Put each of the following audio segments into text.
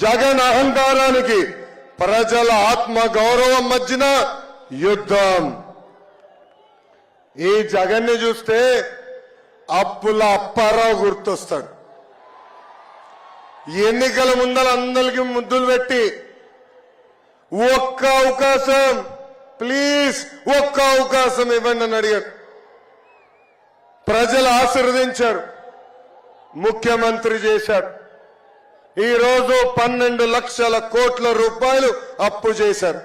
జగన్ అహంకారానికి ప్రజల ఆత్మ గౌరవం మధ్యన యుద్ధం. ఈ జగన్ని చూస్తే అప్పుల అప్పారావు గుర్తొస్తాడు. ఎన్నికల ముందర అందరికి ముద్దులు పెట్టి ఒక్క అవకాశం ప్లీజ్ ఒక్క అవకాశం ఇవ్వండి అని అడిగారు. ప్రజలు ఆశీర్వదించారు, ముఖ్యమంత్రి చేశారు. ఈ రోజు 12 లక్షల కోట్ల రూపాయలు అప్పు చేశారు.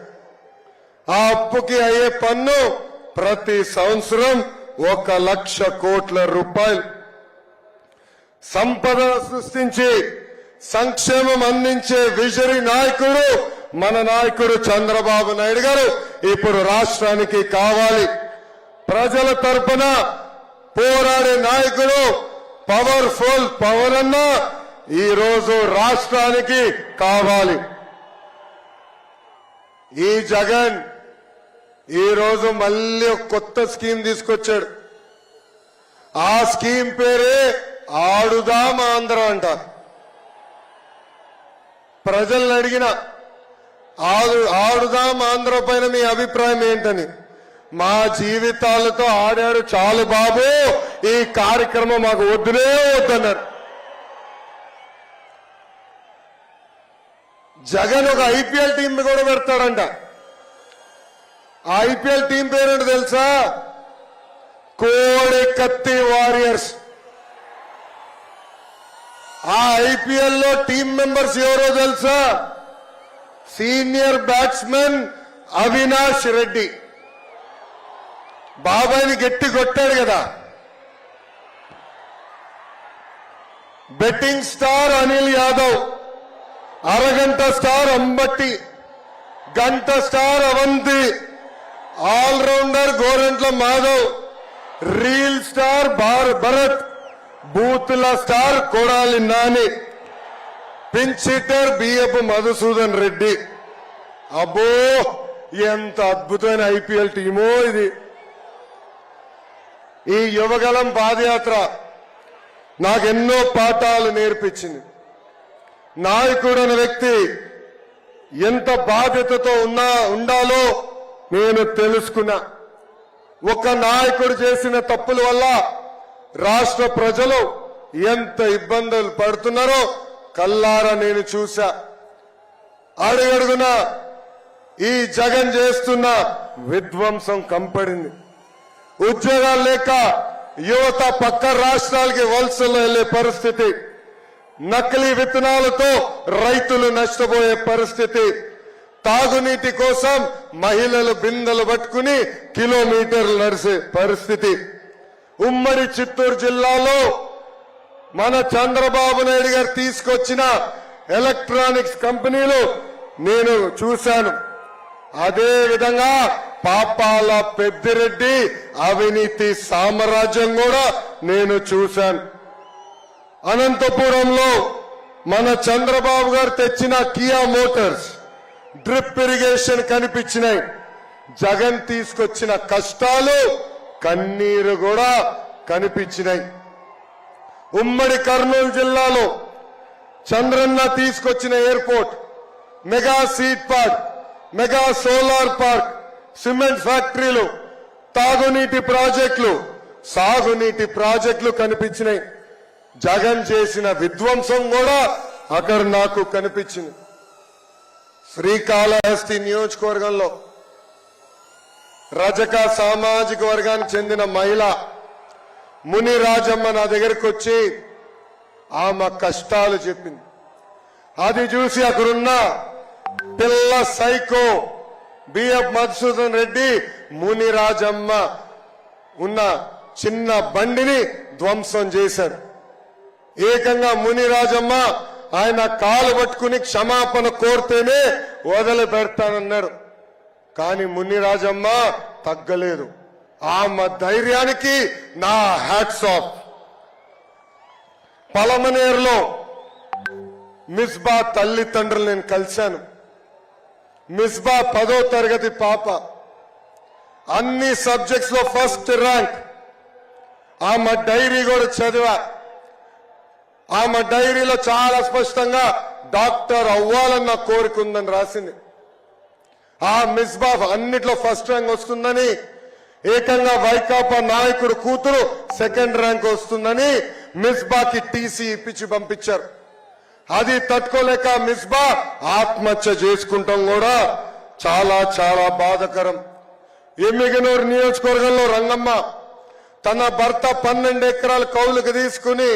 ఆ అప్పుకి అయ్యే పన్ను ప్రతి సంవత్సరం 1 లక్ష కోట్ల రూపాయలు. సంపద సృష్టించి సంక్షేమం అందించే విజరీ నాయకుడు మన నాయకుడు చంద్రబాబు నాయుడు గారు ఇప్పుడు రాష్ట్రానికి కావాలి. ప్రజల తరపున పోరాడే నాయకుడు పవర్ఫుల్ పవన్ అన్న ఈ రోజు రాష్ట్రానికి కావాలి. ఈ జగన్ ఈ రోజు మళ్ళీ ఒక కొత్త స్కీమ్ తీసుకొచ్చాడు. ఆ స్కీమ్ పేరే ఆడుదాం ఆంధ్ర అంట. ప్రజల్ని అడిగిన ఆడుదాం ఆంధ్ర పైన మీ అభిప్రాయం ఏంటని. మా జీవితాలతో ఆడారు చాలు బాబు, ఈ కార్యక్రమం మాకు వద్దునే వద్దన్నారు. జగన్ ఒక ఐపీఎల్ టీం కూడా పెడతాడంట. ఆ ఐపీఎల్ టీం పేరేంటో తెలుసా? కోడి కత్తి వారియర్స్. ఆ ఐపీఎల్ లో టీం మెంబర్స్ ఎవరో తెలుసా? Senior batsmen Avinash Reddy. బాబాయిని గట్టి కొట్టాడు కదా. బెట్టింగ్ స్టార్ అనిల్ యాదవ్, అరగంట స్టార్ అంబట్టి, గంట star Avanthi, allrounder Gorantla Madhav, reel star Bharath, బూతుల star Kodali Nani, pinch hitter BF Madhusudan Reddy. అబ్బో ఎంత అద్భుతమైన ఐపీఎల్ టీమో ఇది. ఈ యువగలం పాదయాత్ర నాకెన్నో పాఠాలు నేర్పించింది. నాయకుడు అనే వ్యక్తి ఎంత బాధ్యతతో ఉండాలో నేను తెలుసుకున్నా. ఒక నాయకుడు చేసిన తప్పుల వల్ల రాష్ట్ర ప్రజలు ఎంత ఇబ్బందులు పడుతున్నారో కల్లారా నేను చూశా. అడుగడుగున ఈ జగన్ చేస్తున్న విధ్వంసం కంపడింది. ఉద్యోగాలు లేక యువత పక్క రాష్ట్రాలకి వలసలు వెళ్లే పరిస్థితి, నకిలీ విత్తనాలతో రైతులు నష్టపోయే పరిస్థితి, తాగునీటి కోసం మహిళలు బిందెలు పట్టుకుని కిలోమీటర్లు నడిచే పరిస్థితి. ఉమ్మడి చిత్తూరు జిల్లాలో మన చంద్రబాబు నాయుడు గారు తీసుకొచ్చిన ఎలక్ట్రానిక్స్ కంపెనీలు నేను చూశాను. అదే విధంగా పాపాల పెద్దిరెడ్డి అవినీతి సామ్రాజ్యం కూడా నేను చూశాను. అనంతపురంలో మన చంద్రబాబు గారు తెచ్చిన కియా మోటార్స్ డ్రిప్ ఇరిగేషన్ కనిపించినాయి. జగన్ తీసుకొచ్చిన కష్టాలు కన్నీరు కూడా కనిపించినాయి. ఉమ్మడి కర్నూలు జిల్లాలో చంద్రన్న తీసుకొచ్చిన airport, mega seed park, mega solar park, cement ఫ్యాక్టరీలు, తాగునీటి ప్రాజెక్టులు, సాగునీటి ప్రాజెక్టులు కనిపించినాయి. జగన్ చేసిన విధ్వంసం కూడా అక్కడ నాకు కనిపించింది. శ్రీకాళహస్తి నియోజకవర్గంలో రజక సామాజిక వర్గానికి చెందిన మహిళ ముని రాజమ్మ నా దగ్గరికి వచ్చి ఆమె కష్టాలు చెప్పింది. అది చూసి అక్కడున్న పిల్ల సైకో బిఎఫ్ మధుసూదన్ రెడ్డి ముని రాజమ్మ ఉన్న చిన్న బండిని ధ్వంసం చేశారు. ఏకంగా ముని రాజమ్మ ఆయన కాలు పట్టుకుని క్షమాపణ కోరితేనే వదిలిపెడతానన్నారు. కానీ ముని రాజమ్మ తగ్గలేదు. ఆమె ధైర్యానికి నా హ్యాట్స్ ఆఫ్. పలమనేరులో మిస్బా తల్లిదండ్రులు నేను కలిశాను. మిస్బా 10వ తరగతి పాప, అన్ని సబ్జెక్ట్స్ లో ఫస్ట్ ర్యాంక్. ఆమె డైరీ కూడా చదివా. ఆమె డైరీలో చాలా స్పష్టంగా డాక్టర్ అవ్వాలన్న కోరిక ఉందని రాసింది. ఆ మిస్బా అన్నిట్లో ఫస్ట్ ర్యాంక్ వస్తుందని, ఏకంగా వైకాపా నాయకుడు కూతురు సెకండ్ ర్యాంక్ వస్తుందని మిస్బాకి టీసీ ఇప్పించి పంపించారు. అది తట్టుకోలేక మిస్బా ఆత్మహత్య చేసుకుంటాం కూడా చాలా చాలా బాధకరం. ఎమ్మిగనూరు నియోజకవర్గంలో రంగమ్మ తన భర్త 12 ఎకరాల కౌలుకు తీసుకుని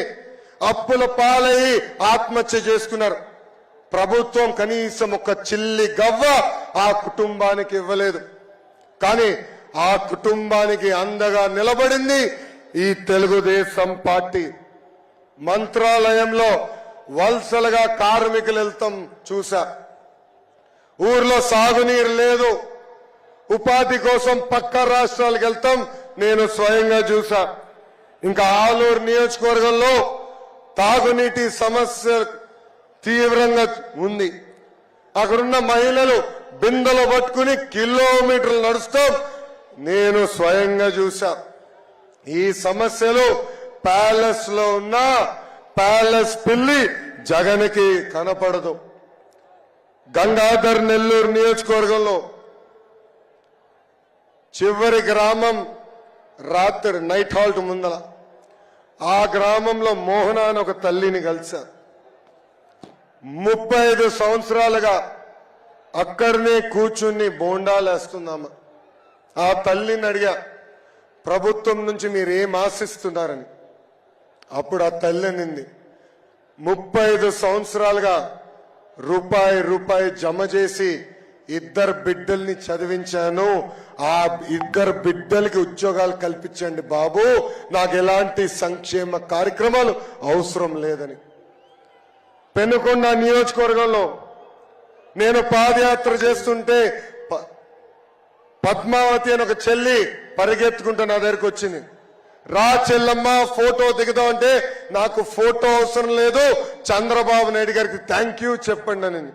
అప్పుల పాలయ్యి ఆత్మహత్య చేసుకున్నారు. ప్రభుత్వం కనీసం ఒక చిల్లి గవ్వ ఆ కుటుంబానికి ఇవ్వలేదు. కానీ ఆ కుటుంబానికి అండగా నిలబడింది ఈ తెలుగుదేశం పార్టీ. మంత్రాలయంలో వలసలుగా కార్మికులు వెళ్తాం చూసా. ఊర్లో సాగునీరు లేదు, ఉపాధి కోసం పక్క రాష్ట్రాలకు వెళ్తాం నేను స్వయంగా చూసా. ఇంకా ఆలూరు నియోజకవర్గంలో తాగునీటి సమస్య తీవ్రంగా ఉంది. అక్కడున్న మహిళలు బిందెలు పట్టుకుని కిలోమీటర్లు నడుస్తాం నేను స్వయంగా చూసా. ఈ సమస్యలు ప్యాలెస్ లో ఉన్న ప్యాలెస్ పిల్లి జగన్కి కనపడదు. గంగాధర్ నెల్లూరు నియోజకవర్గంలో చివరి గ్రామం రాత్రి నైట్ హాల్ట్ ముందల ఆ గ్రామంలో మోహన అని ఒక తల్లిని కలిసా. 35 సంవత్సరాలుగా అక్కడనే కూర్చుని బోండాలేస్తున్నామా. ఆ తల్లిని అడిగా, ప్రభుత్వం నుంచి మీరేం ఆశిస్తున్నారని. అప్పుడు ఆ తల్లి అనింది, 35 సంవత్సరాలుగా రూపాయి జమ చేసి 2 బిడ్డల్ని చదివించాను. ఆ 2 బిడ్డలకి ఉద్యోగాలు కల్పించండి బాబు, నాకు ఎలాంటి సంక్షేమ కార్యక్రమాలు అవసరం లేదని. పెనుకొండ నియోజకవర్గంలో నేను పాదయాత్ర చేస్తుంటే పద్మావతి అని ఒక చెల్లి పరిగెత్తుకుంటూ నా దగ్గరకు వచ్చింది. రా చెల్లమ్మ ఫోటో దిగుదామంటే నాకు ఫోటో అవసరం లేదు, చంద్రబాబు నాయుడు గారికి థ్యాంక్ యూ చెప్పండి అని.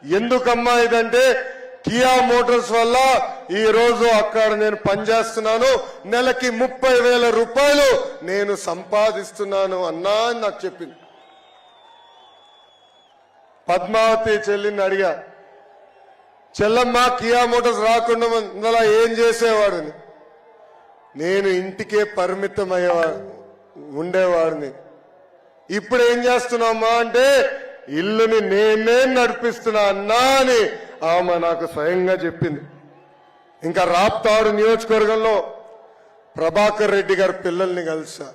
ఎందుకమ్మా ఇదంటే, కియా మోటార్స్ వల్ల ఈ రోజు అక్కడ నేను పనిచేస్తున్నాను, నెలకి 30,000 రూపాయలు నేను సంపాదిస్తున్నాను అన్నా అని నాకు చెప్పింది. పద్మావతి చెల్లిని అడిగా, చెల్లమ్మ కియా మోటార్స్ రాకుండా ఇందులో ఏం చేసేవాడిని. నేను ఇంటికే పరిమితం ఉండేవాడిని. ఇప్పుడు ఏం చేస్తున్నామా అంటే ఇల్లుని నేనే నడిపిస్తున్నా అన్నా అని ఆమె నాకు స్వయంగా చెప్పింది. ఇంకా రాప్తాడు నియోజకవర్గంలో ప్రభాకర్ రెడ్డి గారి పిల్లల్ని కలిసా.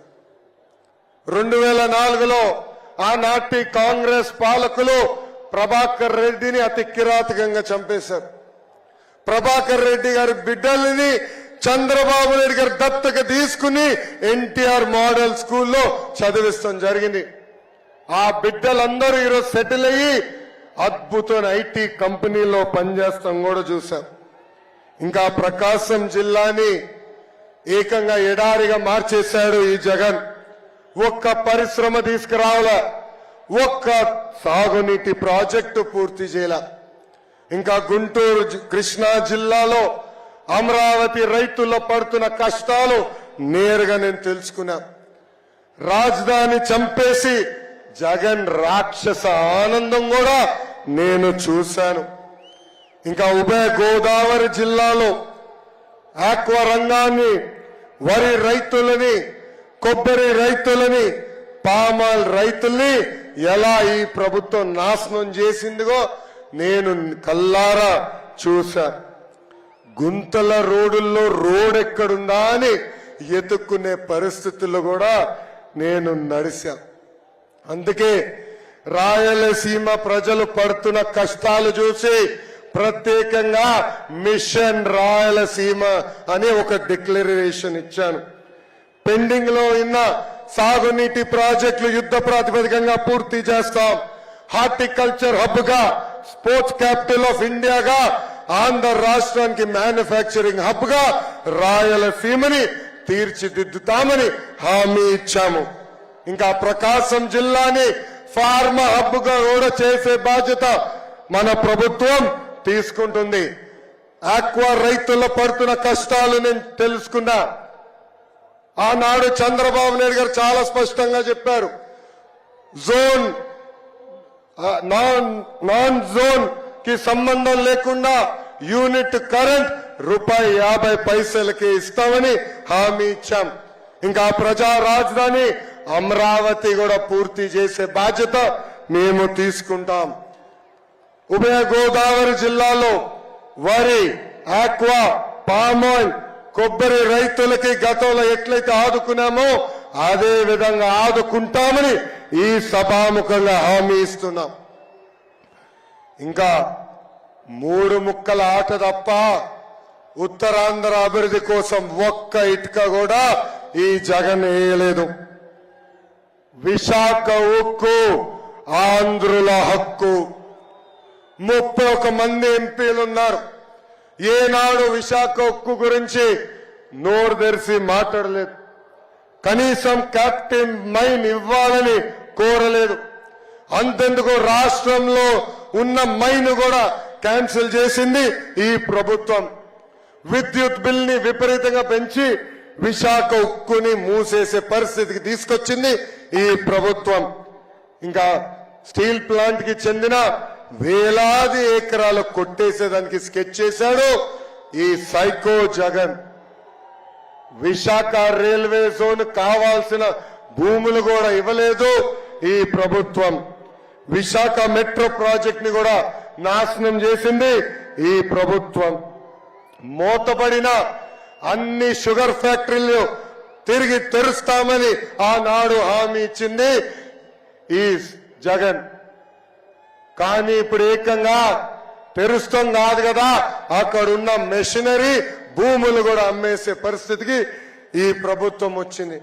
2004లో ఆనాటి కాంగ్రెస్ పాలకులు ప్రభాకర్ రెడ్డిని అతి కిరాతకంగా చంపేశారు. ప్రభాకర్ రెడ్డి గారి బిడ్డల్ని చంద్రబాబు నాయుడు గారు దత్తక తీసుకుని ఎన్టీఆర్ మోడల్ స్కూల్లో చదివిస్తాం జరిగింది. ఆ బిడ్డలందరూ ఈరోజు సెటిల్ అయ్యి అద్భుతమైన ఐటీ కంపెనీలో పనిచేస్తాం కూడా చూశాం. ఇంకా ప్రకాశం జిల్లాని ఏకంగా ఎడారిగా మార్చేశాడు ఈ జగన్. ఒక్క పరిశ్రమ తీసుకురావాలా, ఒక్క సాగునీటి ప్రాజెక్టు పూర్తి చేయాల. ఇంకా గుంటూరు కృష్ణా జిల్లాలో అమరావతి రైతుల్లో పడుతున్న కష్టాలు నేరుగా నేను తెలుసుకున్నా. రాజధాని చంపేసి జగన్ రాక్షస ఆనందం కూడా నేను చూశాను. ఇంకా ఉభయ గోదావరి జిల్లాలో ఆక్వా రంగాన్ని, వరి రైతులని, కొబ్బరి రైతులని, పామాల్ రైతుల్ని ఎలా ఈ ప్రభుత్వం నాశనం చేసిందిగో నేను కల్లారా చూశా. గుంతల రోడ్డుల్లో రోడ్ ఎక్కడుందా అని ఎత్తుక్కునే పరిస్థితుల్లో కూడా నేను నడిచా. అందుకే రాయలసీమ ప్రజలు పడుతున్న కష్టాలు చూసి ప్రత్యేకంగా మిషన్ రాయలసీమ అని ఒక డిక్లరేషన్ ఇచ్చాను. పెండింగ్ లో ఉన్న సాగునీటి ప్రాజెక్టులు యుద్ధ ప్రాతిపదికంగా పూర్తి చేస్తాం. హార్టికల్చర్ హబ్ గా, స్పోర్ట్స్ క్యాపిటల్ ఆఫ్ ఇండియాగా, ఆంధ్ర రాష్ట్రానికి మ్యానుఫ్యాక్చరింగ్ హబ్ గా రాయలసీమని తీర్చిదిద్దుతామని హామీ ఇచ్చాము. ఇంకా ప్రకాశం జిల్లాని ఫార్మా హబ్ గా కూడా చేసే బాధ్యత మన ప్రభుత్వం తీసుకుంటుంది. ఆక్వా రైతుల్లో పడుతున్న కష్టాలు నేను తెలుసుకున్నా. ఆనాడు చంద్రబాబు నాయుడు గారు చాలా స్పష్టంగా చెప్పారు, జోన్ నాన్ జోన్ కి సంబంధం లేకుండా యూనిట్ కరెంట్ ₹50 ఇస్తామని హామీ ఇచ్చాం. ఇంకా ప్రజా రాజధాని అమరావతి కూడా పూర్తి చేసే బాధ్యత మేము తీసుకుంటాం. ఉభయ గోదావరి జిల్లాలో వరి, ఆక్వా, పామ్ ఆయిల్, కొబ్బరి రైతులకి గతంలో ఎట్లయితే ఆదుకున్నామో అదే విధంగా ఆదుకుంటామని ఈ సభాముఖంగా హామీ ఇస్తున్నాం. ఇంకా 3 ముక్కల ఆట తప్ప ఉత్తరాంధ్ర అభివృద్ధి కోసం ఒక్క ఇటుక కూడా ఈ జగన్ వేయలేదు. విశాఖ ఉక్కు ఆంధ్రుల హక్కు. 31 మంది ఎంపీలు ఉన్నారు. ఏనాడు విశాఖ ఉక్కు గురించి నోరు తెరిచి మాట్లాడలేదు. కనీసం క్యాప్టివ్ మైన్ ఇవ్వాలని కోరలేదు. అంతెందుకు రాష్ట్రంలో ఉన్న మైన్ కూడా క్యాన్సిల్ చేసింది ఈ ప్రభుత్వం. విద్యుత్ బిల్ ని విపరీతంగా పెంచి విశాఖ ఉక్కుని మూసేసే పరిస్థితికి తీసుకొచ్చింది ఈ ప్రభుత్వం. ఇంకా స్టీల్ ప్లాంట్ కి చెందిన వేలాది ఎకరాలు కొట్టేసేదానికి స్కెచ్ చేశాడు ఈ psycho Jagan. Visakha railway zone కావాల్సిన భూములు కూడా ఇవ్వలేదు ఈ ప్రభుత్వం. విశాఖ మెట్రో ప్రాజెక్ట్ ని కూడా నాశనం చేసింది ఈ ప్రభుత్వం. మూతపడిన అన్ని షుగర్ ఫ్యాక్టరీలు తిరిగి తెరుస్తామని ఆనాడు హామీ ఇచ్చింది ఈ జగన్. కానీ ఇప్పుడు ఏకంగా తెరుస్తాం కాదు కదా, అక్కడున్న మెషినరీ భూములు కూడా అమ్మేసే పరిస్థితికి ఈ ప్రభుత్వం వచ్చింది.